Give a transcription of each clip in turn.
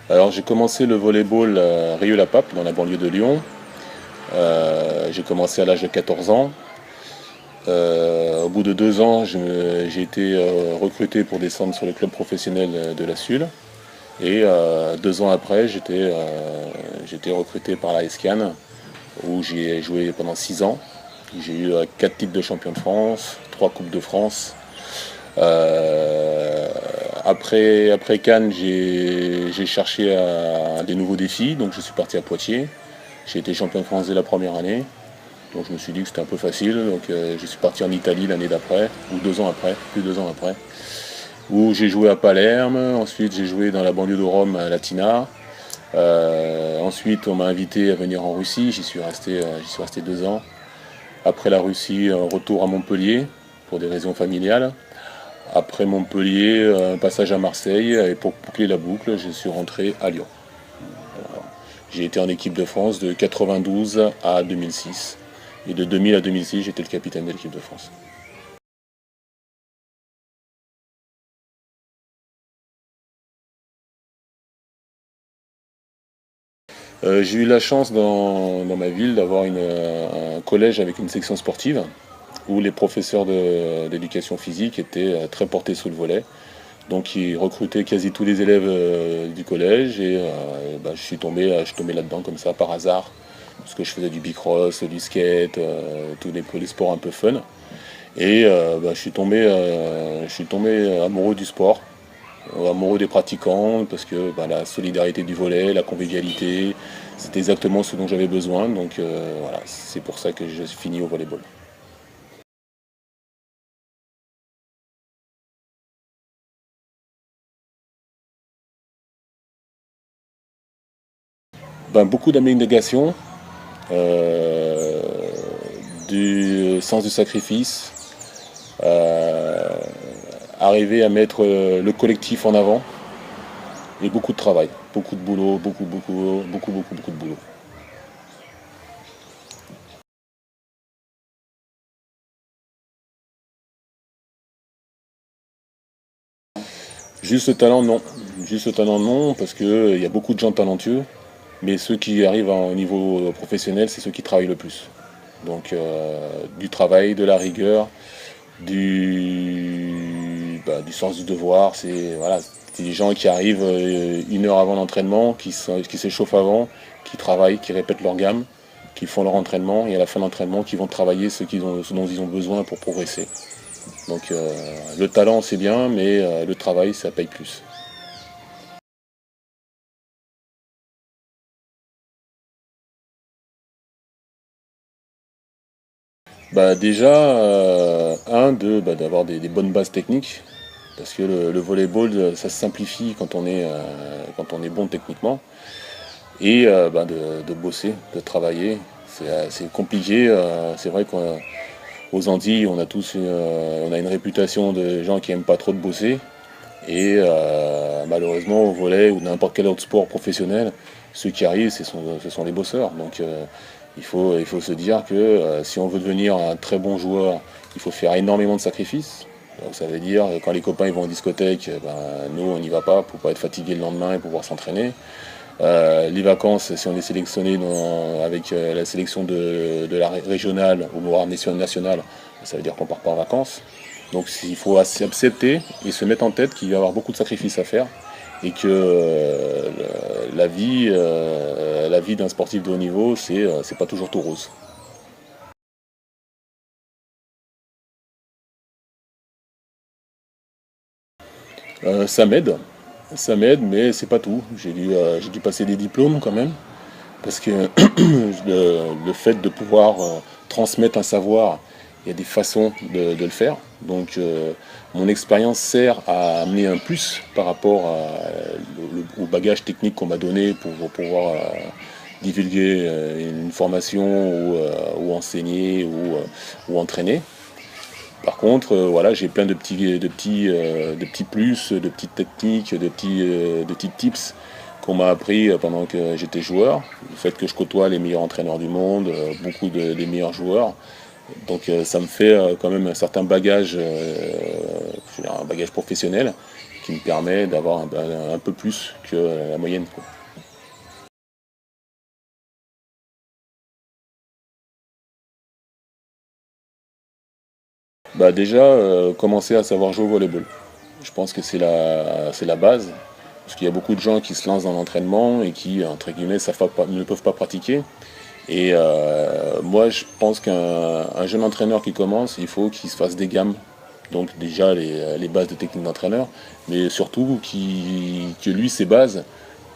Alors j'ai commencé le volleyball à Rieux-la-Pape, dans la banlieue de Lyon. J'ai commencé à l'âge de 14 ans. Au bout de 2 ans, j'ai été recruté pour descendre sur le club professionnel de la SUL. Et 2 ans après, j'étais recruté par la SCAN, où j'ai joué pendant 6 ans. J'ai eu 4 titres de champion de France, 3 coupes de France. Euh, après Cannes, j'ai cherché des nouveaux défis, donc je suis parti à Poitiers. J'ai été champion de France dès la première année, donc je me suis dit que c'était un peu facile. Donc je suis parti en Italie l'année d'après, ou 2 ans après, plus de 2 ans après, où j'ai joué à Palerme. Ensuite, j'ai joué dans la banlieue de Rome à Latina. Ensuite, on m'a invité à venir en Russie. J'y suis resté 2 ans. Après la Russie, retour à Montpellier pour des raisons familiales. Après Montpellier, un passage à Marseille, et pour boucler la boucle, je suis rentré à Lyon. J'ai été en équipe de France de 92 à 2006. Et de 2000 à 2006, j'étais le capitaine de l'équipe de France. J'ai eu la chance dans ma ville d'avoir un collège avec une section sportive où les professeurs d'éducation physique étaient très portés sous le volet. Donc ils recrutaient quasi tous les élèves du collège et bah, je suis tombé là-dedans comme ça par hasard. Parce que je faisais du bicross, du skate, tous les sports un peu fun. Et bah, je suis tombé amoureux du sport, amoureux des pratiquants, parce que bah, la solidarité du volley, la convivialité, c'était exactement ce dont j'avais besoin. Donc voilà, c'est pour ça que je suis fini au volleyball. Ben, beaucoup d'abnégation, euh, du sens du sacrifice, euh, arriver à mettre le collectif en avant et beaucoup de travail, beaucoup de boulot, beaucoup, beaucoup, beaucoup, beaucoup, beaucoup de boulot. Juste le talent, non. Juste le talent, non, parce qu'il y a beaucoup de gens talentueux, mais ceux qui arrivent au niveau professionnel, c'est ceux qui travaillent le plus. Donc du travail, de la rigueur, du sens du devoir. C'est des gens qui arrivent 1 heure avant l'entraînement, qui s'échauffent avant, qui travaillent, qui répètent leur gamme, qui font leur entraînement et à la fin de l'entraînement, qui vont travailler ce dont ils ont besoin pour progresser. Donc le talent c'est bien, mais le travail ça paye plus. Bah déjà, d'avoir des bonnes bases techniques, parce que le volleyball, ça se simplifie quand on est bon techniquement, et de bosser, de travailler. C'est compliqué, c'est vrai qu'aux Antilles, on a une réputation de gens qui aiment pas trop de bosser, et malheureusement au volley ou n'importe quel autre sport professionnel, ceux qui arrivent, ce sont les bosseurs. Donc il faut se dire que si on veut devenir un très bon joueur, il faut faire énormément de sacrifices. Donc ça veut dire quand les copains ils vont en discothèque, ben, nous on n'y va pas pour pas être fatigué le lendemain et pouvoir s'entraîner. Les vacances, si on est sélectionné avec la sélection de la régionale ou voire nationale, ça veut dire qu'on part pas en vacances. Donc il faut accepter et se mettre en tête qu'il va y avoir beaucoup de sacrifices à faire et que la vie d'un sportif de haut niveau, c'est pas toujours tout rose. Ça m'aide, mais c'est pas tout. J'ai dû passer des diplômes quand même, parce que le fait de pouvoir transmettre un savoir, il y a des façons de le faire. Donc mon expérience sert à amener un plus par rapport au bagage technique qu'on m'a donné pour pouvoir divulguer une formation ou enseigner ou entraîner. Par contre, voilà, j'ai plein de petits plus, de petites techniques, de petits tips qu'on m'a appris pendant que j'étais joueur. Le fait que je côtoie les meilleurs entraîneurs du monde, beaucoup des meilleurs joueurs. Donc ça me fait quand même un certain bagage, je veux dire, un bagage professionnel qui me permet d'avoir un peu plus que la moyenne, quoi. Bah déjà, commencer à savoir jouer au volleyball. Je pense que c'est la base. Parce qu'il y a beaucoup de gens qui se lancent dans l'entraînement et qui, entre guillemets, ne peuvent pas pratiquer. Et moi, je pense qu'un jeune entraîneur qui commence, il faut qu'il se fasse des gammes. Donc déjà les bases de technique d'entraîneur, mais surtout que lui, ses bases,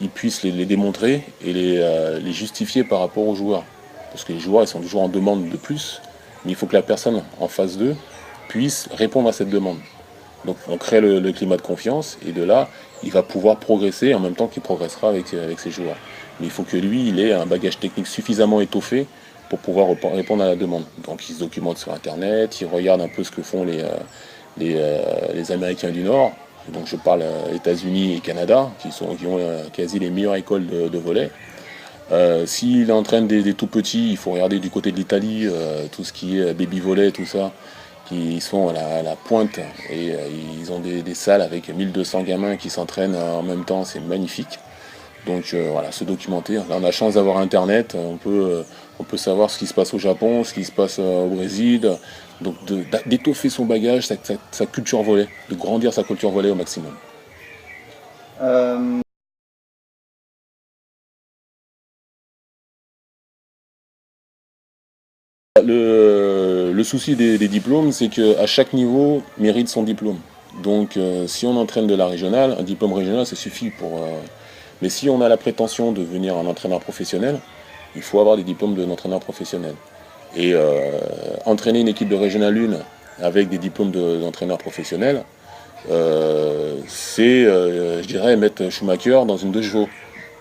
il puisse les démontrer et les justifier par rapport aux joueurs. Parce que les joueurs, ils sont toujours en demande de plus, mais il faut que la personne en face d'eux puisse répondre à cette demande. Donc on crée le climat de confiance, et de là, il va pouvoir progresser en même temps qu'il progressera avec ses joueurs. Mais il faut que lui, il ait un bagage technique suffisamment étoffé pour pouvoir répondre à la demande. Donc il se documente sur Internet, il regarde un peu ce que font les Américains du Nord. Donc je parle États-Unis et Canada, qui ont quasi les meilleures écoles de volley. S'il entraîne des tout petits, il faut regarder du côté de l'Italie, tout ce qui est baby volley, tout ça, qui sont à la pointe, et ils ont des salles avec 1200 gamins qui s'entraînent en même temps, c'est magnifique. Donc voilà, se documenter. Là, on a la chance d'avoir Internet, on peut savoir ce qui se passe au Japon, ce qui se passe au Brésil, donc d'étoffer son bagage, sa culture volley, de grandir sa culture volley au maximum. Le souci des diplômes, c'est qu'à chaque niveau mérite son diplôme. Donc si on entraîne de la régionale, un diplôme régional, ça suffit pour... Mais si on a la prétention de devenir un entraîneur professionnel, il faut avoir des diplômes d'entraîneur professionnel. Et entraîner une équipe de Régional 1 avec des diplômes d'entraîneur professionnel, c'est, je dirais, mettre Schumacher dans une 2 chevaux.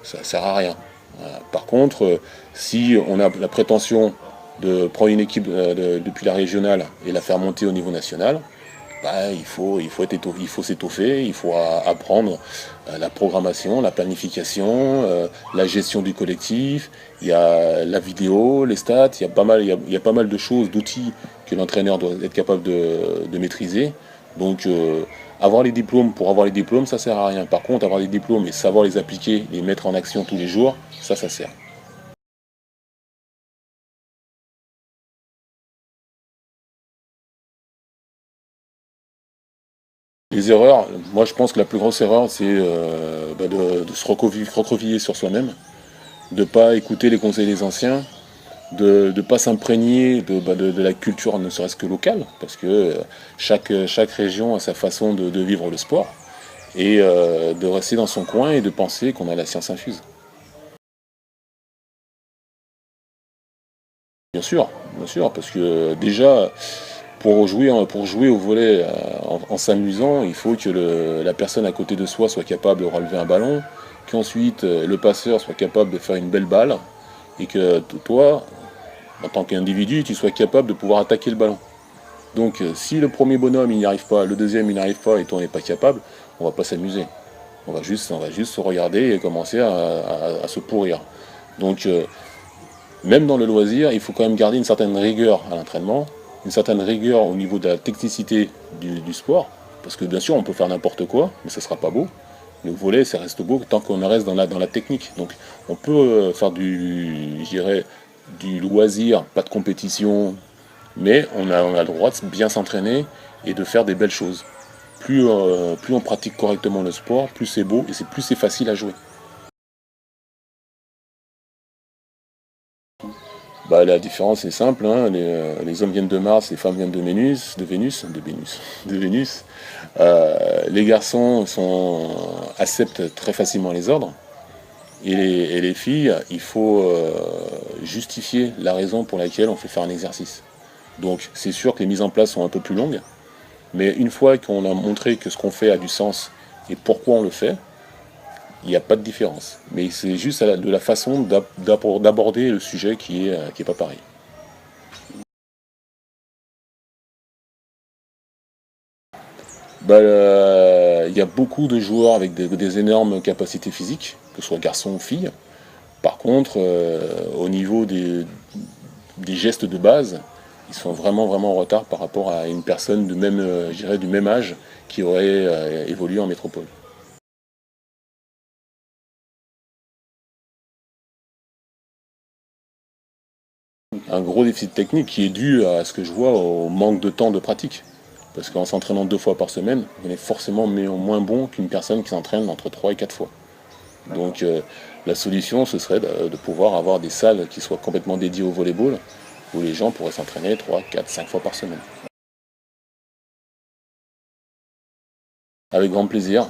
Ça ne sert à rien. Voilà. Par contre, si on a la prétention de prendre une équipe depuis la régionale et la faire monter au niveau national, bah, il faut s'étoffer, il faut apprendre la programmation, la planification, la gestion du collectif, il y a la vidéo, les stats, il y a pas mal de choses, d'outils que l'entraîneur doit être capable de maîtriser. Donc avoir les diplômes pour avoir les diplômes, ça sert à rien. Par contre, avoir les diplômes et savoir les appliquer, les mettre en action tous les jours, ça sert. Les erreurs, moi je pense que la plus grosse erreur, c'est de se recroqueviller sur soi-même, de ne pas écouter les conseils des anciens, de ne pas s'imprégner de la culture ne serait-ce que locale, parce que chaque région a sa façon de vivre le sport, et de rester dans son coin et de penser qu'on a la science infuse. Bien sûr, parce que déjà, pour jouer au volley en s'amusant, il faut que la personne à côté de soi soit capable de relever un ballon, qu'ensuite le passeur soit capable de faire une belle balle, et que toi, en tant qu'individu, tu sois capable de pouvoir attaquer le ballon. Donc si le premier bonhomme il n'y arrive pas, le deuxième il n'y arrive pas et toi on n'est pas capable, on va pas s'amuser. On va juste se regarder et commencer à se pourrir. Donc même dans le loisir, il faut quand même garder une certaine rigueur à l'entraînement, une certaine rigueur au niveau de la technicité du sport, parce que bien sûr on peut faire n'importe quoi, mais ça sera pas beau. Le volley, ça reste beau tant qu'on reste dans la technique. Donc on peut faire je dirais, du loisir, pas de compétition, mais on a le droit de bien s'entraîner et de faire des belles choses. Plus on pratique correctement le sport, plus c'est beau et plus c'est facile à jouer. Bah, la différence est simple, hein. Les hommes viennent de Mars, les femmes viennent de Vénus. Les garçons acceptent très facilement les ordres, et les filles, il faut justifier la raison pour laquelle on fait faire un exercice. Donc c'est sûr que les mises en place sont un peu plus longues, mais une fois qu'on a montré que ce qu'on fait a du sens et pourquoi on le fait, il n'y a pas de différence. Mais c'est juste de la façon d'aborder le sujet qui est pas pareil. Bah, il y a beaucoup de joueurs avec des énormes capacités physiques, que ce soit garçons ou filles. Par contre, au niveau des gestes de base, ils sont vraiment en retard par rapport à une personne je dirais, du même âge qui aurait évolué en métropole. Un gros déficit technique qui est dû à ce que je vois au manque de temps de pratique. Parce qu'en s'entraînant 2 fois par semaine, on est forcément moins bon qu'une personne qui s'entraîne entre 3 et 4 fois. Donc la solution, ce serait de pouvoir avoir des salles qui soient complètement dédiées au volleyball, où les gens pourraient s'entraîner 3, 4, 5 fois par semaine. Avec grand plaisir.